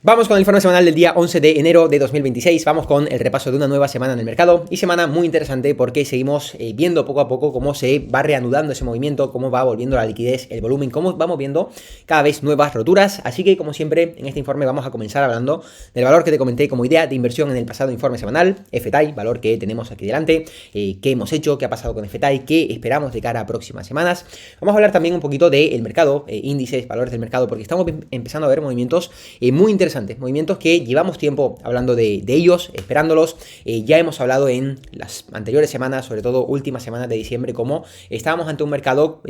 Vamos con el informe semanal del día 11 de enero de 2026, vamos con el repaso de una nueva semana en el mercado y semana muy interesante porque seguimos viendo poco a poco cómo se va reanudando ese movimiento, cómo va volviendo la liquidez, el volumen, cómo vamos viendo cada vez nuevas roturas, así que como siempre en este informe vamos a comenzar hablando del valor que te comenté como idea de inversión en el pasado informe semanal, FTAI, valor que tenemos aquí delante, qué hemos hecho, qué ha pasado con FTAI, qué esperamos de cara a próximas semanas. Vamos a hablar también un poquito del mercado, índices, valores del mercado, porque estamos empezando a ver movimientos muy interesantes. Movimientos que llevamos tiempo hablando de ellos, esperándolos. Ya hemos hablado en las anteriores semanas, sobre todo últimas semanas de diciembre, cómo estábamos ante un mercado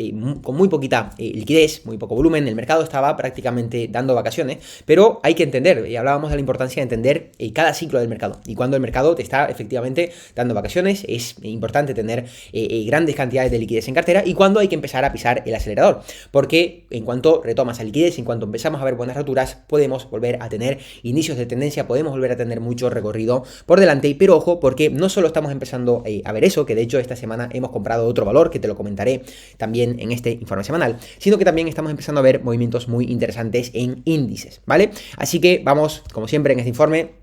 con muy poquita liquidez, muy poco volumen. El mercado estaba prácticamente dando vacaciones, pero hay que entender, y hablábamos de la importancia de entender cada ciclo del mercado. Y cuando el mercado te está efectivamente dando vacaciones, es importante tener grandes cantidades de liquidez en cartera y cuando hay que empezar a pisar el acelerador. Porque en cuanto retomas la liquidez, en cuanto empezamos a ver buenas roturas, podemos volver a tener inicios de tendencia, podemos volver a tener mucho recorrido por delante, pero ojo, porque no solo estamos empezando a ver eso, que de hecho esta semana hemos comprado otro valor, que te lo comentaré también en este informe semanal, sino que también estamos empezando a ver movimientos muy interesantes en índices, ¿vale? Así que vamos, como siempre en este informe,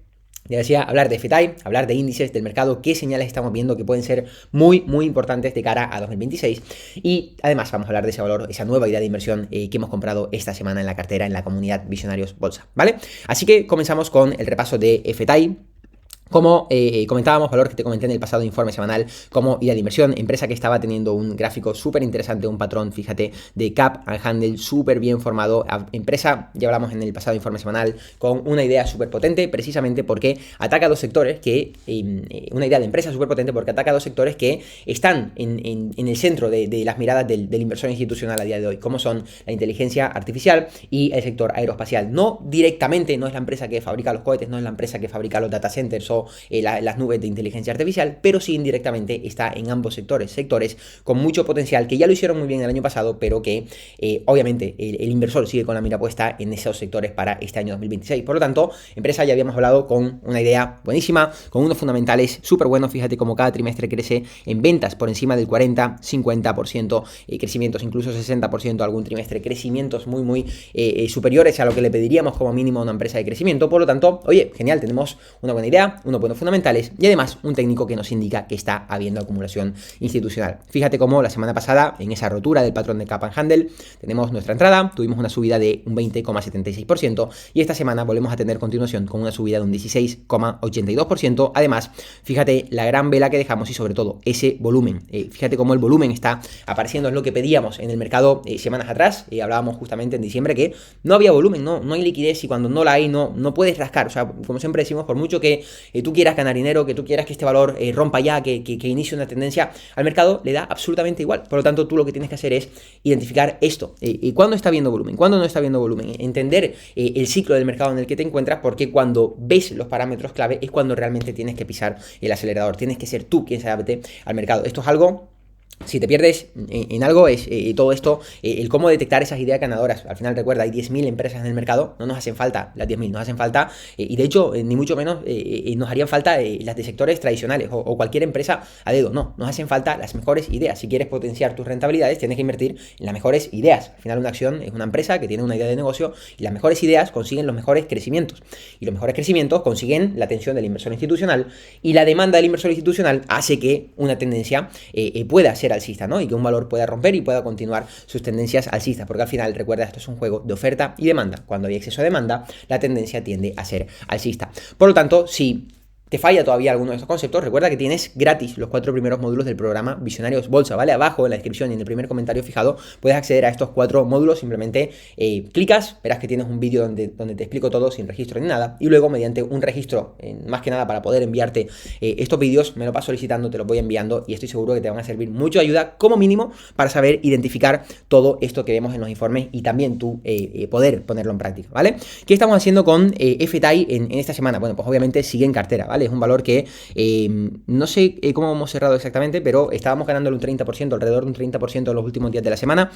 ya decía, hablar de FTAI, hablar de índices del mercado, qué señales estamos viendo que pueden ser muy importantes de cara a 2026 y además vamos a hablar de ese valor, esa nueva idea de inversión que hemos comprado esta semana en la cartera en la comunidad Visionarios Bolsa, ¿vale? Así que comenzamos con el repaso de FTAI. Como comentábamos, valor que te comenté en el pasado informe semanal, como idea de inversión, empresa que estaba teniendo un gráfico súper interesante, un patrón, fíjate, de cap and handle súper bien formado, empresa, ya hablamos en el pasado informe semanal, con una idea súper potente, precisamente porque ataca a dos sectores que, una idea de empresa súper potente porque ataca a dos sectores que están en el centro de las miradas del inversor institucional a día de hoy, como son la inteligencia artificial y el sector aeroespacial. No directamente, no es la empresa que fabrica los cohetes, no es la empresa que fabrica los data centers o las nubes de inteligencia artificial, pero sí indirectamente está en ambos sectores con mucho potencial, que ya lo hicieron muy bien el año pasado, pero que obviamente el inversor sigue con la mira puesta en esos sectores para este año 2026. Por lo tanto, empresa ya habíamos hablado con una idea buenísima, con unos fundamentales súper buenos, fíjate como cada trimestre crece en ventas por encima del 40, 50%, crecimientos incluso 60% algún trimestre, crecimientos muy superiores a lo que le pediríamos como mínimo a una empresa de crecimiento. Por lo tanto, oye, genial, tenemos una buena idea, unos buenos fundamentales y además un técnico que nos indica que está habiendo acumulación institucional. Fíjate cómo la semana pasada, en esa rotura del patrón de cap and handle, tenemos nuestra entrada, tuvimos una subida de un 20,76% y esta semana volvemos a tener continuación con una subida de un 16,82%. Además, fíjate la gran vela que dejamos y sobre todo ese volumen. Fíjate cómo el volumen está apareciendo, es lo que pedíamos en el mercado semanas atrás. Hablábamos justamente en diciembre que no había volumen, no hay liquidez y cuando no la hay no puedes rascar. O sea, como siempre decimos, por mucho que tú quieras ganar dinero, que tú quieras que este valor rompa ya, que inicie una tendencia, al mercado le da absolutamente igual. Por lo tanto, tú lo que tienes que hacer es identificar esto. ¿Cuándo está viendo volumen? ¿Cuándo no está viendo volumen? Entender el ciclo del mercado en el que te encuentras, porque cuando ves los parámetros clave es cuando realmente tienes que pisar el acelerador. Tienes que ser tú quien se adapte al mercado. Esto es algo... Si te pierdes en algo es todo esto, el cómo detectar esas ideas ganadoras. Al final recuerda, hay 10.000 empresas en el mercado, no nos hacen falta las 10.000, nos hacen falta, y de hecho, ni mucho menos nos harían falta las de sectores tradicionales o cualquier empresa a dedo, no, nos hacen falta las mejores ideas. Si quieres potenciar tus rentabilidades, tienes que invertir en las mejores ideas. Al final una acción es una empresa que tiene una idea de negocio y las mejores ideas consiguen los mejores crecimientos. Y los mejores crecimientos consiguen la atención del inversor institucional y la demanda del inversor institucional hace que una tendencia pueda ser alcista, ¿no? Y que un valor pueda romper y pueda continuar sus tendencias alcistas, porque al final, recuerda, esto es un juego de oferta y demanda. Cuando hay exceso de demanda, la tendencia tiende a ser alcista. Por lo tanto, si te falla todavía alguno de estos conceptos, recuerda que tienes gratis los 4 primeros módulos del programa Visionarios Bolsa, ¿vale? Abajo en la descripción y en el primer comentario fijado puedes acceder a estos 4 módulos, simplemente clicas, verás que tienes un vídeo donde te explico todo sin registro ni nada, y luego mediante un registro, más que nada para poder enviarte estos vídeos, me lo vas solicitando, te los voy enviando y estoy seguro que te van a servir mucho de ayuda, como mínimo, para saber identificar todo esto que vemos en los informes y también tú poder ponerlo en práctica, ¿vale? ¿Qué estamos haciendo con FTAI en esta semana? Bueno, pues obviamente sigue en cartera, ¿vale? ¿vale? Es un valor que no sé cómo hemos cerrado exactamente, pero estábamos ganándole un 30%, alrededor de un 30% en los últimos días de la semana.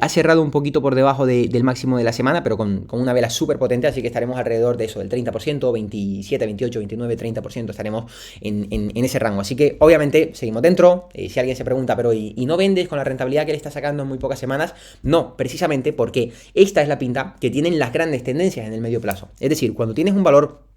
Ha cerrado un poquito por debajo del máximo de la semana, pero con una vela súper potente, así que estaremos alrededor de eso, del 30%, 27, 28, 29, 30%, estaremos en ese rango. Así que obviamente seguimos dentro. Si alguien se pregunta, pero ¿y no vendes con la rentabilidad que le está sacando en muy pocas semanas? No, precisamente porque esta es la pinta que tienen las grandes tendencias en el medio plazo. Es decir, cuando tienes un valor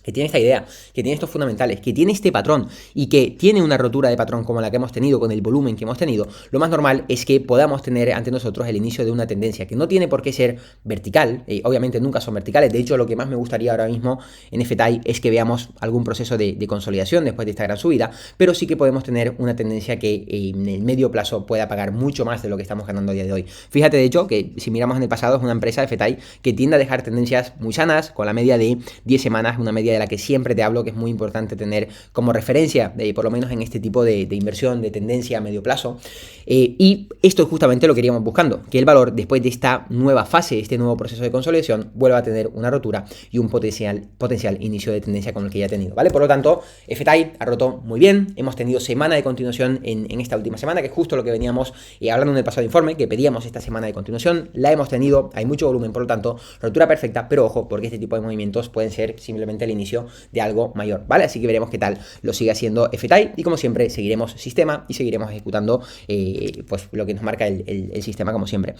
que tiene esta idea, que tiene estos fundamentales, que tiene este patrón y que tiene una rotura de patrón como la que hemos tenido, con el volumen que hemos tenido, lo más normal es que podamos tener ante nosotros el inicio de una tendencia que no tiene por qué ser vertical, obviamente nunca son verticales. De hecho, lo que más me gustaría ahora mismo en FTI es que veamos algún proceso de consolidación después de esta gran subida, pero sí que podemos tener una tendencia que en el medio plazo pueda pagar mucho más de lo que estamos ganando a día de hoy. Fíjate, de hecho, que si miramos en el pasado, es una empresa FTI que tiende a dejar tendencias muy sanas, con la media de 10 semanas, una media de la que siempre te hablo que es muy importante tener como referencia, por lo menos en este tipo de inversión, de tendencia a medio plazo. Y esto es justamente lo que iríamos buscando, que el valor, después de esta nueva fase, este nuevo proceso de consolidación, vuelva a tener una rotura y un potencial inicio de tendencia como el que ya ha tenido, ¿vale? Por lo tanto, FTI ha roto muy bien, hemos tenido semana de continuación en esta última semana, que es justo lo que veníamos hablando en el pasado informe, que pedíamos esta semana de continuación, la hemos tenido, hay mucho volumen, por lo tanto, rotura perfecta, pero ojo, porque este tipo de movimientos pueden ser simplemente el inicio de algo mayor, ¿vale? Así que veremos qué tal lo sigue haciendo FTI y como siempre seguiremos sistema y seguiremos ejecutando pues lo que nos marca el sistema como siempre.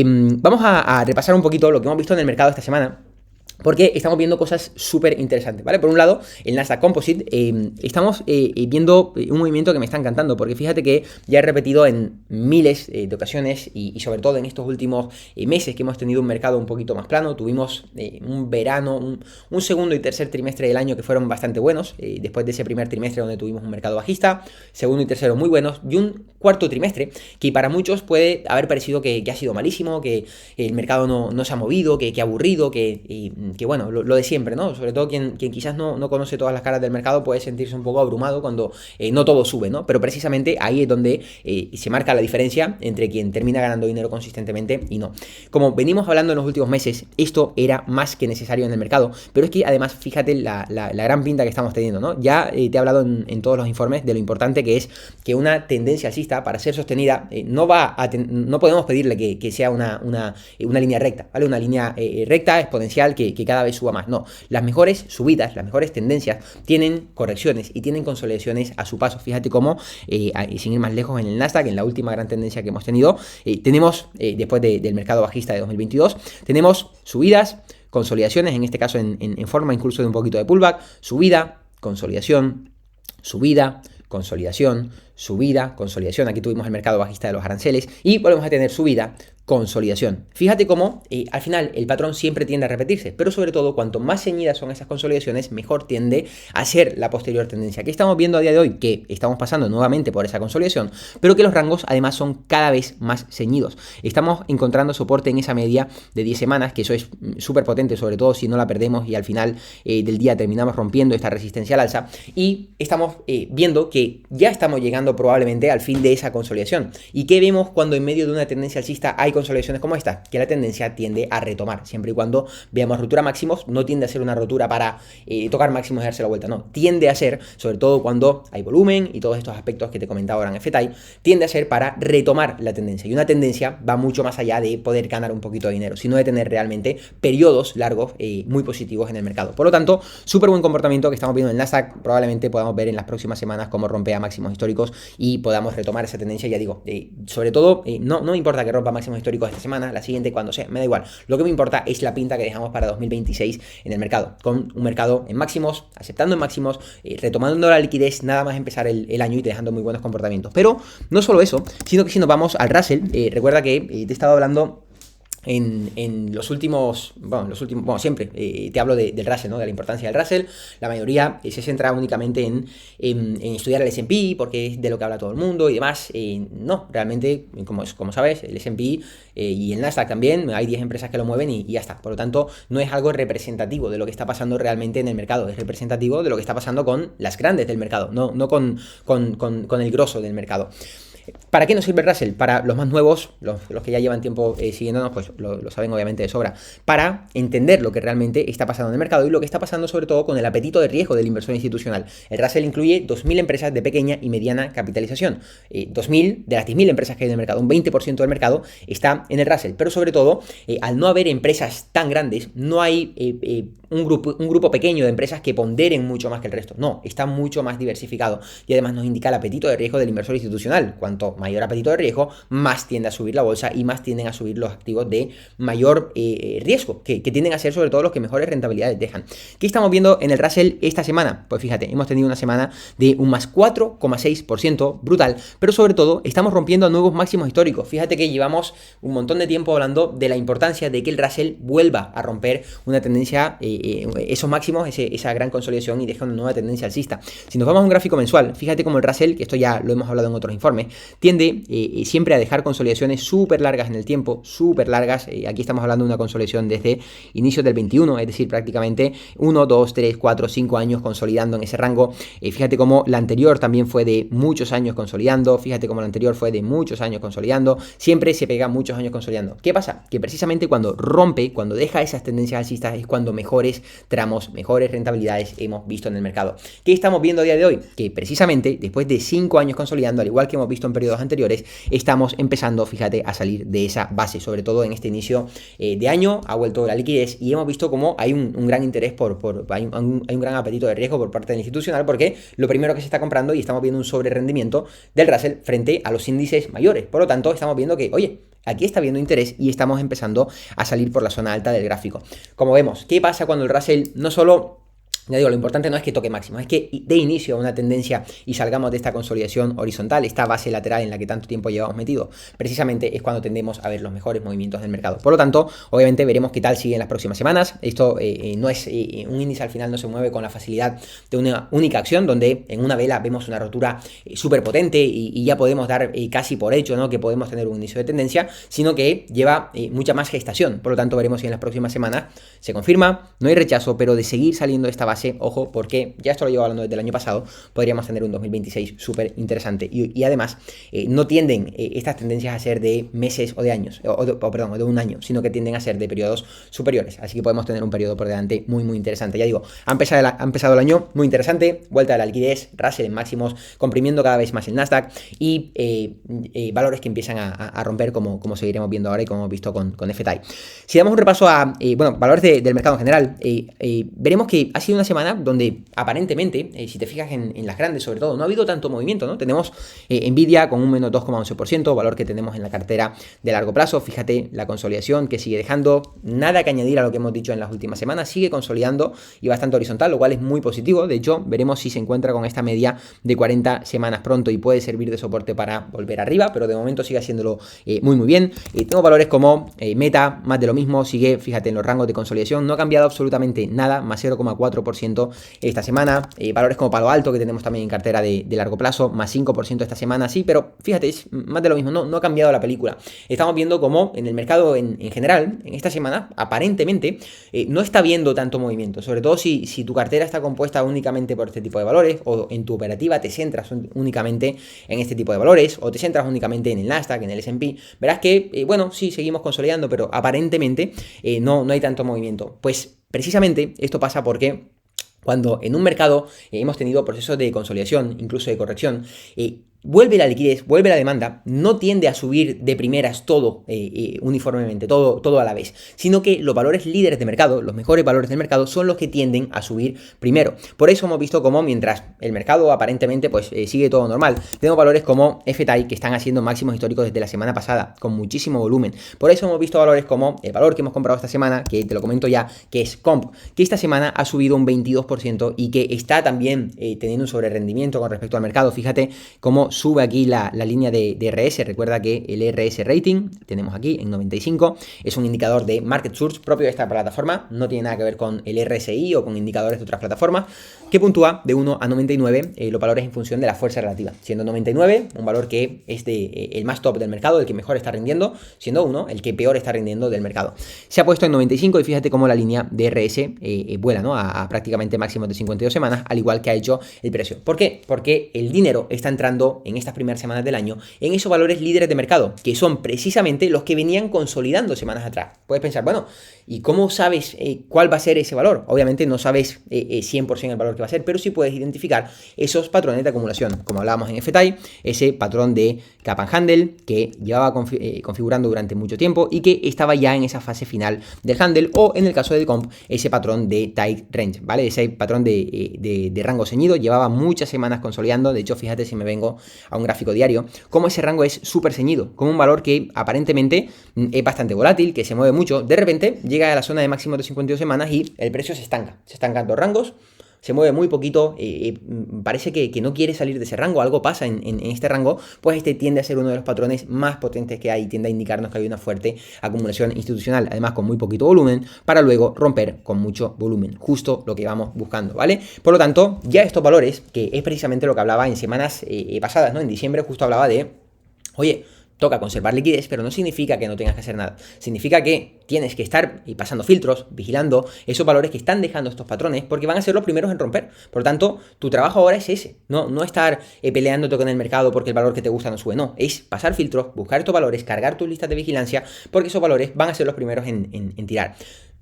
Vamos a repasar un poquito lo que hemos visto en el mercado esta semana, porque estamos viendo cosas súper interesantes, ¿vale? Por un lado, el Nasdaq Composite, estamos viendo un movimiento que me está encantando, porque fíjate que ya he repetido en miles de ocasiones y sobre todo en estos últimos meses que hemos tenido un mercado un poquito más plano. Tuvimos un verano, un segundo y tercer trimestre del año que fueron bastante buenos, después de ese primer trimestre donde tuvimos un mercado bajista, segundo y tercero muy buenos, y un cuarto trimestre que para muchos puede haber parecido que ha sido malísimo, que el mercado no se ha movido, que aburrido, que bueno, lo de siempre, ¿no? Sobre todo quien quizás no conoce todas las caras del mercado puede sentirse un poco abrumado cuando no todo sube, ¿no? Pero precisamente ahí es donde se marca la diferencia entre quien termina ganando dinero consistentemente y no. Como venimos hablando en los últimos meses, esto era más que necesario en el mercado, pero es que además fíjate la gran pinta que estamos teniendo, ¿no? Ya te he hablado en todos los informes de lo importante que es que una tendencia alcista, para ser sostenida, no podemos pedirle que sea una línea recta, ¿vale? Una línea recta, exponencial, que cada vez suba más. No, las mejores subidas, las mejores tendencias tienen correcciones y tienen consolidaciones a su paso. Fíjate cómo, sin ir más lejos, en el Nasdaq, en la última gran tendencia que hemos tenido, tenemos, después del mercado bajista de 2022, tenemos subidas, consolidaciones, en este caso en forma incluso de un poquito de pullback, subida, consolidación, subida, consolidación, subida, consolidación. Aquí tuvimos el mercado bajista de los aranceles y volvemos a tener subida, consolidación. Fíjate cómo al final el patrón siempre tiende a repetirse, pero sobre todo cuanto más ceñidas son esas consolidaciones, mejor tiende a ser la posterior tendencia. ¿Qué estamos viendo a día de hoy? Que estamos pasando nuevamente por esa consolidación, pero que los rangos además son cada vez más ceñidos. Estamos encontrando soporte en esa media de 10 semanas, que eso es súper potente, sobre todo si no la perdemos y al final del día terminamos rompiendo esta resistencia al alza, y estamos viendo que ya estamos llegando probablemente al fin de esa consolidación. ¿Y qué vemos cuando en medio de una tendencia alcista hay consolidaciones como esta? Que la tendencia tiende a retomar, siempre y cuando veamos rotura máximos. No tiende a ser una rotura para tocar máximos y darse la vuelta, no, tiende a ser, sobre todo cuando hay volumen y todos estos aspectos que te comentaba ahora en FTI, tiende a ser para retomar la tendencia, y una tendencia va mucho más allá de poder ganar un poquito de dinero, sino de tener realmente periodos largos muy positivos en el mercado. Por lo tanto, súper buen comportamiento que estamos viendo en el Nasdaq. Probablemente podamos ver en las próximas semanas cómo rompe a máximos históricos y podamos retomar esa tendencia. Ya digo, sobre todo, no me importa que rompa máximos históricos esta semana, la siguiente, cuando sea, me da igual. Lo que me importa es la pinta que dejamos para 2026 en el mercado, con un mercado en máximos, aceptando en máximos, retomando la liquidez nada más empezar el año y dejando muy buenos comportamientos. Pero no solo eso, sino que si nos vamos al Russell, recuerda que te he estado hablando en los últimos, bueno, siempre te hablo del Russell, ¿no? De la importancia del Russell. La mayoría se centra únicamente en estudiar el S&P porque es de lo que habla todo el mundo y demás. No, realmente, como sabes, el S&P y el Nasdaq también, hay 10 empresas que lo mueven y ya está. Por lo tanto, no es algo representativo de lo que está pasando realmente en el mercado, es representativo de lo que está pasando con las grandes del mercado, no con el grosso del mercado. ¿Para qué nos sirve el Russell? Para los más nuevos, los que ya llevan tiempo siguiéndonos, pues lo saben obviamente de sobra. Para entender lo que realmente está pasando en el mercado y lo que está pasando sobre todo con el apetito de riesgo del inversor institucional. El Russell incluye 2.000 empresas de pequeña y mediana capitalización. 2.000 de las 10.000 empresas que hay en el mercado, un 20% del mercado está en el Russell. Pero sobre todo, al no haber empresas tan grandes, no hay un grupo pequeño de empresas que ponderen mucho más que el resto. No, está mucho más diversificado y además nos indica el apetito de riesgo del inversor institucional. Cuanto mayor apetito de riesgo, más tiende a subir la bolsa y más tienden a subir los activos de mayor riesgo, que tienden a ser sobre todo los que mejores rentabilidades dejan. ¿Qué estamos viendo en el Russell esta semana? Pues fíjate, hemos tenido una semana de un más 4,6%, brutal, pero sobre todo estamos rompiendo nuevos máximos históricos. Fíjate que llevamos un montón de tiempo hablando de la importancia de que el Russell vuelva a romper una tendencia, esos máximos, esa gran consolidación y deja una nueva tendencia alcista. Si nos vamos a un gráfico mensual, fíjate como el Russell, que esto ya lo hemos hablado en otros informes, tiende siempre a dejar consolidaciones súper largas en el tiempo, súper largas. Aquí estamos hablando de una consolidación desde inicios del 21, es decir, prácticamente 1, 2, 3, 4, 5 años consolidando en ese rango. Fíjate cómo la anterior también fue de muchos años consolidando, fíjate cómo la anterior fue de muchos años consolidando, siempre se pega muchos años consolidando. ¿Qué pasa? Que precisamente cuando rompe, cuando deja esas tendencias alcistas es cuando mejores tramos, mejores rentabilidades hemos visto en el mercado. ¿Qué estamos viendo a día de hoy? Que precisamente después de 5 años consolidando, al igual que hemos visto en periodos anteriores, estamos empezando, fíjate, a salir de esa base, sobre todo en este inicio de año, ha vuelto la liquidez y hemos visto cómo hay un gran interés hay un gran apetito de riesgo por parte del institucional, porque lo primero que se está comprando y estamos viendo un sobrerendimiento del Russell frente a los índices mayores. Por lo tanto, estamos viendo que, oye, aquí está habiendo interés y estamos empezando a salir por la zona alta del gráfico. Como vemos, ¿qué pasa cuando el Russell no solo... Ya digo, lo importante no es que toque máximo, es que dé inicio a una tendencia y salgamos de esta consolidación horizontal, esta base lateral en la que tanto tiempo llevamos metido. Precisamente es cuando tendemos a ver los mejores movimientos del mercado. Por lo tanto, obviamente veremos qué tal sigue en las próximas semanas. Esto no es un índice, al final no se mueve con la facilidad de una única acción, donde en una vela vemos una rotura súper potente y ya podemos dar casi por hecho, ¿no?, que podemos tener un inicio de tendencia, sino que lleva mucha más gestación. Por lo tanto, veremos si en las próximas semanas se confirma, no hay rechazo, pero de seguir saliendo de esta base, ojo, porque ya esto lo llevo hablando desde el año pasado, podríamos tener un 2026 súper interesante y además no tienden estas tendencias a ser de meses o de años, o de un año, sino que tienden a ser de periodos superiores, así que podemos tener un periodo por delante muy interesante. Ya digo, ha empezado el año muy interesante, vuelta de la liquidez, Russell en máximos, comprimiendo cada vez más el Nasdaq y valores que empiezan a romper como seguiremos viendo ahora y como hemos visto con FTI. Si damos un repaso a valores del mercado en general, veremos que ha sido una semana donde aparentemente, si te fijas en las grandes sobre todo, no ha habido tanto movimiento, ¿no? Tenemos Nvidia con un menos 2,11%, valor que tenemos en la cartera de largo plazo. Fíjate la consolidación que sigue dejando, nada que añadir a lo que hemos dicho en las últimas semanas, sigue consolidando y bastante horizontal, lo cual es muy positivo. De hecho, veremos si se encuentra con esta media de 40 semanas pronto y puede servir de soporte para volver arriba, pero de momento sigue haciéndolo muy bien. Tengo valores como Meta, más de lo mismo, sigue, fíjate, en los rangos de consolidación, no ha cambiado absolutamente nada, más 0,4% esta semana. Valores como Palo Alto, que tenemos también en cartera de largo plazo, más 5% esta semana, sí, pero fíjate, es más de lo mismo, no ha cambiado la película. Estamos viendo como en el mercado en general, en esta semana, aparentemente, no está viendo tanto movimiento, sobre todo si tu cartera está compuesta únicamente por este tipo de valores, o en tu operativa te centras únicamente en este tipo de valores, o te centras únicamente en el Nasdaq, en el S&P, verás que, bueno, sí, seguimos consolidando, pero aparentemente no hay tanto movimiento. Pues precisamente esto pasa porque cuando en un mercado hemos tenido procesos de consolidación, incluso de corrección, vuelve la liquidez, vuelve la demanda, no tiende a subir de primeras todo uniformemente, todo a la vez, sino que los valores líderes de mercado, los mejores valores del mercado, son los que tienden a subir primero. Por eso hemos visto como mientras el mercado aparentemente pues sigue todo normal, tenemos valores como FTI que están haciendo máximos históricos desde la semana pasada, con muchísimo volumen. Por eso hemos visto valores como el valor que hemos comprado esta semana, que te lo comento ya, que es Comp, que esta semana ha subido un 22% y que está también teniendo un sobrerendimiento con respecto al mercado. Fíjate cómo sube aquí la línea de RS. Recuerda que el RS Rating, tenemos aquí en 95, es un indicador de Market Source propio de esta plataforma, no tiene nada que ver con el RSI o con indicadores de otras plataformas, que puntúa de 1 a 99 los valores en función de la fuerza relativa, siendo 99 un valor que es el más top del mercado, el que mejor está rindiendo, siendo 1 el que peor está rindiendo del mercado. Se ha puesto en 95 y fíjate cómo la línea de RS vuela, ¿no?, a prácticamente máximos de 52 semanas, al igual que ha hecho el precio. ¿Por qué? Porque el dinero está entrando en estas primeras semanas del año en esos valores líderes de mercado, que son precisamente los que venían consolidando semanas atrás. Puedes pensar, bueno, ¿y cómo sabes cuál va a ser ese valor? Obviamente no sabes 100% el valor que va a ser, pero sí puedes identificar esos patrones de acumulación, como hablábamos en FTI, ese patrón de Cap and Handle que llevaba configurando durante mucho tiempo y que estaba ya en esa fase final del handle, o en el caso de Comp, ese patrón de Tight Range, ¿vale? Ese patrón de rango ceñido llevaba muchas semanas consolidando. De hecho, fíjate si me vengo a un gráfico diario, cómo ese rango es súper ceñido, como un valor que aparentemente es bastante volátil, que se mueve mucho, de repente llega a la zona de máximo de 52 semanas y el precio se estancan dos rangos, se mueve muy poquito, parece que no quiere salir de ese rango, algo pasa en este rango, pues este tiende a ser uno de los patrones más potentes que hay, tiende a indicarnos que hay una fuerte acumulación institucional, además con muy poquito volumen, para luego romper con mucho volumen, justo lo que vamos buscando, ¿vale? Por lo tanto, ya estos valores, que es precisamente lo que hablaba en semanas pasadas, ¿no? En diciembre justo hablaba de, oye, toca conservar liquidez, pero no significa que no tengas que hacer nada. Significa que tienes que estar pasando filtros, vigilando esos valores que están dejando estos patrones, porque van a ser los primeros en romper. Por lo tanto, tu trabajo ahora es ese. No estar peleándote con el mercado porque el valor que te gusta no sube. No, es pasar filtros, buscar estos valores, cargar tus listas de vigilancia, porque esos valores van a ser los primeros en tirar.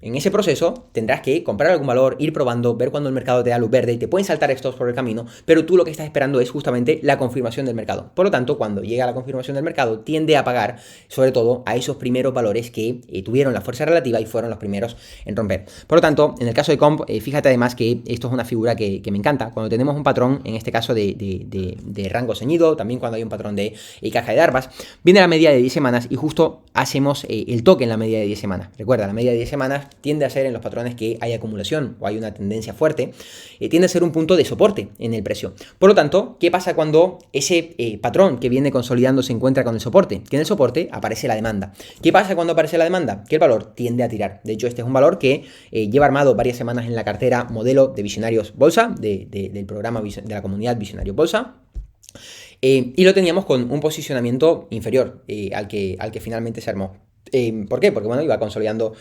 En ese proceso tendrás que comprar algún valor, ir probando, ver cuando el mercado te da luz verde y te pueden saltar estos por el camino, pero tú lo que estás esperando es justamente la confirmación del mercado. Por lo tanto, cuando llega la confirmación del mercado, tiende a pagar sobre todo a esos primeros valores que tuvieron la fuerza relativa y fueron los primeros en romper. Por lo tanto, en el caso de Comp, fíjate además que esto es una figura que me encanta. Cuando tenemos un patrón, en este caso de rango ceñido, también cuando hay un patrón de caja de Darvas, viene la media de 10 semanas y justo hacemos el toque en la media de 10 semanas. Recuerda, la media de 10 semanas tiende a ser en los patrones que hay acumulación o hay una tendencia fuerte, tiende a ser un punto de soporte en el precio. Por lo tanto, ¿qué pasa cuando ese patrón que viene consolidando se encuentra con el soporte? Que en el soporte aparece la demanda. ¿Qué pasa cuando aparece la demanda? Que el valor tiende a tirar. De hecho, este es un valor que lleva armado varias semanas en la cartera modelo de Visionarios Bolsa, del programa de la comunidad Visionarios Bolsa. Y lo teníamos con un posicionamiento inferior al que finalmente se armó. ¿Por qué? Porque bueno, iba consolidando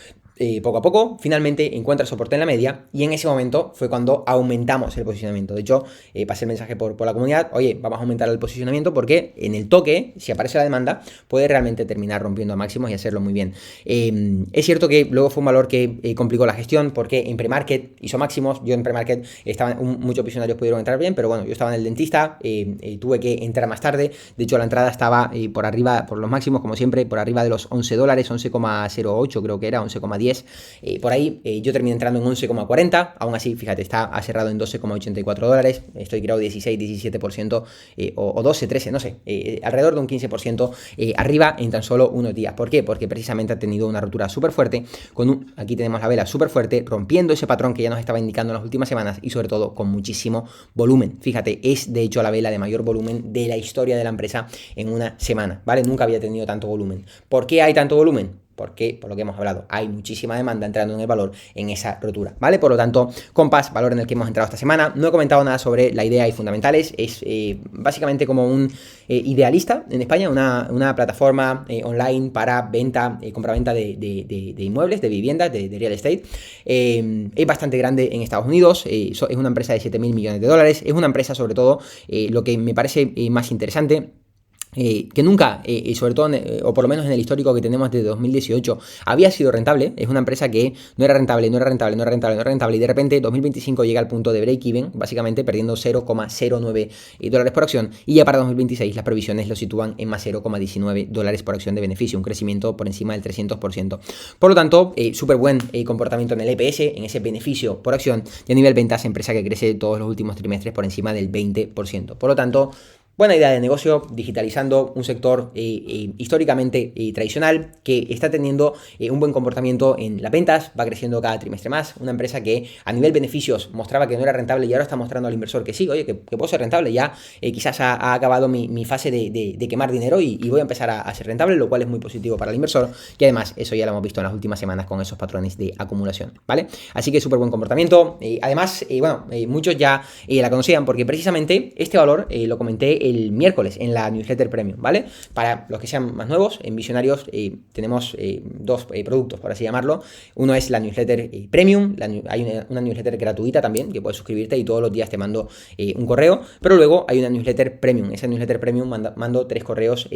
poco a poco, finalmente encuentra soporte en la media y en ese momento fue cuando aumentamos el posicionamiento. De hecho, pasé el mensaje por la comunidad, oye, vamos a aumentar el posicionamiento porque en el toque, si aparece la demanda, puede realmente terminar rompiendo a máximos y hacerlo muy bien. Es cierto que luego fue un valor que complicó la gestión porque en premarket hizo máximos, yo en premarket muchos visionarios pudieron entrar bien, pero bueno, yo estaba en el dentista, tuve que entrar más tarde, de hecho la entrada estaba por arriba, por los máximos como siempre, por arriba de los $11, 11,08 creo que era, 11,10. Por ahí yo terminé entrando en 11,40, aún así, fíjate, ha cerrado en $12,84, estoy creo 16, 17% o 12, 13, no sé, alrededor de un 15% arriba en tan solo unos días. ¿Por qué? Porque precisamente ha tenido una rotura súper fuerte, aquí tenemos la vela súper fuerte, rompiendo ese patrón que ya nos estaba indicando en las últimas semanas y sobre todo con muchísimo volumen. Fíjate, es de hecho la vela de mayor volumen de la historia de la empresa en una semana, ¿vale? Nunca había tenido tanto volumen. ¿Por qué hay tanto volumen? Porque, por lo que hemos hablado, hay muchísima demanda entrando en el valor en esa rotura, ¿vale? Por lo tanto, Compass, valor en el que hemos entrado esta semana. No he comentado nada sobre la idea y fundamentales. Es básicamente como un idealista en España, una plataforma online para venta, compraventa de inmuebles, de viviendas, de real estate. Es bastante grande en Estados Unidos. Es una empresa de 7.000 millones de dólares. Es una empresa, sobre todo, lo que me parece más interesante, que nunca, sobre todo, o por lo menos en el histórico que tenemos desde 2018, había sido rentable. Es una empresa que no era rentable, y de repente 2025 llega al punto de break-even, básicamente perdiendo $0,09 por acción, y ya para 2026 las previsiones lo sitúan en más $0,19 por acción de beneficio, un crecimiento por encima del 300%. Por lo tanto, súper buen comportamiento en el EPS, en ese beneficio por acción, y a nivel ventas, empresa que crece todos los últimos trimestres por encima del 20%. Por lo tanto, buena idea de negocio, digitalizando un sector históricamente tradicional que está teniendo un buen comportamiento en las ventas, va creciendo cada trimestre más. Una empresa que a nivel beneficios mostraba que no era rentable y ahora está mostrando al inversor que sí, oye, que puedo ser rentable. Ya quizás ha acabado mi fase de quemar dinero y voy a empezar a ser rentable, lo cual es muy positivo para el inversor. Y además, eso ya lo hemos visto en las últimas semanas con esos patrones de acumulación, ¿vale? Así que súper buen comportamiento. Además, muchos ya la conocían porque precisamente este valor, lo comenté el miércoles en la newsletter premium, ¿vale? Para los que sean más nuevos, en Visionarios tenemos dos productos, por así llamarlo. Uno es la newsletter premium, hay una newsletter gratuita también, que puedes suscribirte y todos los días te mando un correo, pero luego hay una newsletter premium. Esa newsletter premium mando 3 correos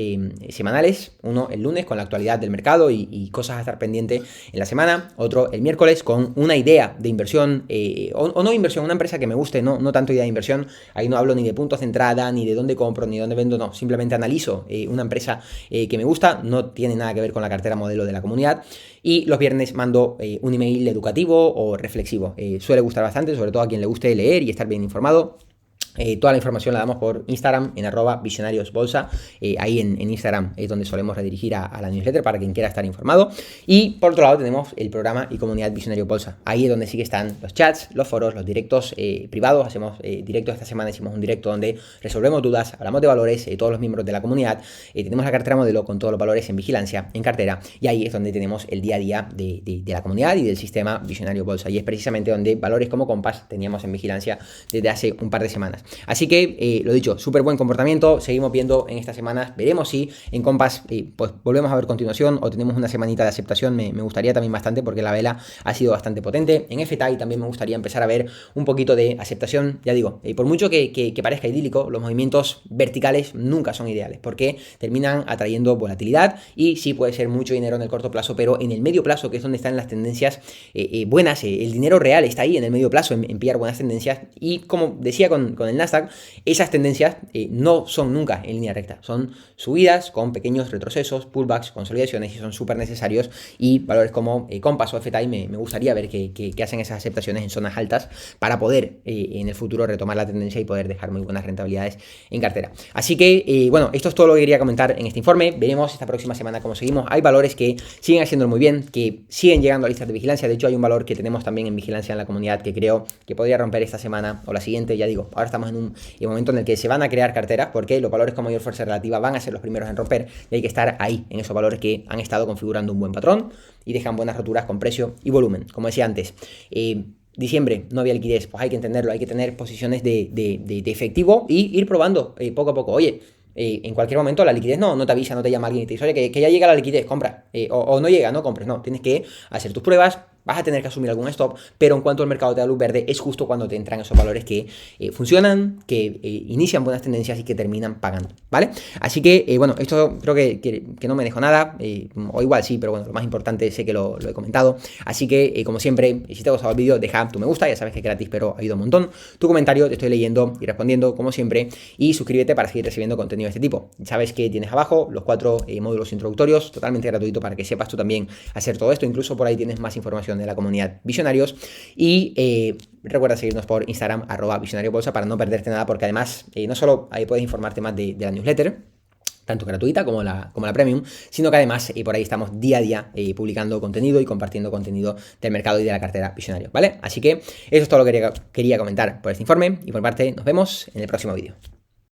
semanales, uno el lunes con la actualidad del mercado y cosas a estar pendiente en la semana, otro el miércoles con una idea de inversión o no inversión, una empresa que me guste, no tanto idea de inversión, ahí no hablo ni de puntos de entrada, ni de dónde compro, ni de dónde vendo, no, simplemente analizo una empresa que me gusta, no tiene nada que ver con la cartera modelo de la comunidad. Y los viernes mando un email educativo o reflexivo. Suele gustar bastante, sobre todo a quien le guste leer y estar bien informado. Toda la información la damos por Instagram en @visionariosbolsa. Ahí en Instagram es donde solemos redirigir a la newsletter para quien quiera estar informado. Y por otro lado tenemos el programa y comunidad Visionario Bolsa. Ahí es donde sí que están los chats, los foros, los directos privados. Hacemos directos esta semana, hicimos un directo donde resolvemos dudas, hablamos de valores, todos los miembros de la comunidad. Tenemos la cartera modelo con todos los valores en vigilancia, en cartera. Y ahí es donde tenemos el día a día de la comunidad y del sistema Visionario Bolsa. Y es precisamente donde valores como Compass teníamos en vigilancia desde hace un par de semanas. Así que, lo dicho, súper buen comportamiento, seguimos viendo en estas semanas, veremos si en Compass pues volvemos a ver continuación o tenemos una semanita de aceptación, me gustaría también bastante porque la vela ha sido bastante potente. En FTI también me gustaría empezar a ver un poquito de aceptación, ya digo, por mucho que parezca idílico, los movimientos verticales nunca son ideales porque terminan atrayendo volatilidad y sí puede ser mucho dinero en el corto plazo, pero en el medio plazo, que es donde están las tendencias buenas, el dinero real está ahí en el medio plazo, en pillar buenas tendencias y como decía con el Nasdaq, esas tendencias no son nunca en línea recta, son subidas con pequeños retrocesos, pullbacks, consolidaciones y son súper necesarios y valores como Compass o FTI me gustaría ver que hacen esas aceptaciones en zonas altas para poder en el futuro retomar la tendencia y poder dejar muy buenas rentabilidades en cartera. Así que bueno, esto es todo lo que quería comentar en este informe, veremos esta próxima semana cómo seguimos. Hay valores que siguen haciéndolo muy bien, que siguen llegando a listas de vigilancia, de hecho hay un valor que tenemos también en vigilancia en la comunidad que creo que podría romper esta semana o la siguiente, ya digo, ahora estamos en un momento en el que se van a crear carteras porque los valores con mayor fuerza relativa van a ser los primeros en romper y hay que estar ahí, en esos valores que han estado configurando un buen patrón y dejan buenas roturas con precio y volumen. Como decía antes, diciembre no había liquidez, pues hay que entenderlo, hay que tener posiciones de efectivo y ir probando poco a poco. Oye, en cualquier momento la liquidez no te avisa, no te llama alguien y te dice, oye, que ya llega la liquidez, compra, o no llega, no compres, no, tienes que hacer tus pruebas. Vas a tener que asumir algún stop, pero en cuanto el mercado te da luz verde, es justo cuando te entran esos valores que funcionan, que inician buenas tendencias y que terminan pagando, ¿vale? Así que, bueno, esto creo que no me dejo nada, o igual sí, pero bueno, lo más importante sé que lo he comentado. Así que, como siempre, si te ha gustado el vídeo, deja tu me gusta, ya sabes que es gratis, pero ayuda un montón. Tu comentario, te estoy leyendo y respondiendo, como siempre, y suscríbete para seguir recibiendo contenido de este tipo. Sabes que tienes abajo los 4 módulos introductorios, totalmente gratuito para que sepas tú también hacer todo esto. Incluso por ahí tienes más información de la comunidad Visionarios y recuerda seguirnos por Instagram @visionariobolsa para no perderte nada porque además no solo ahí puedes informarte más de la newsletter tanto gratuita como la premium, sino que además por ahí estamos día a día publicando contenido y compartiendo contenido del mercado y de la cartera Visionarios, ¿vale? Así que eso es todo lo que quería comentar por este informe y por mi parte nos vemos en el próximo vídeo.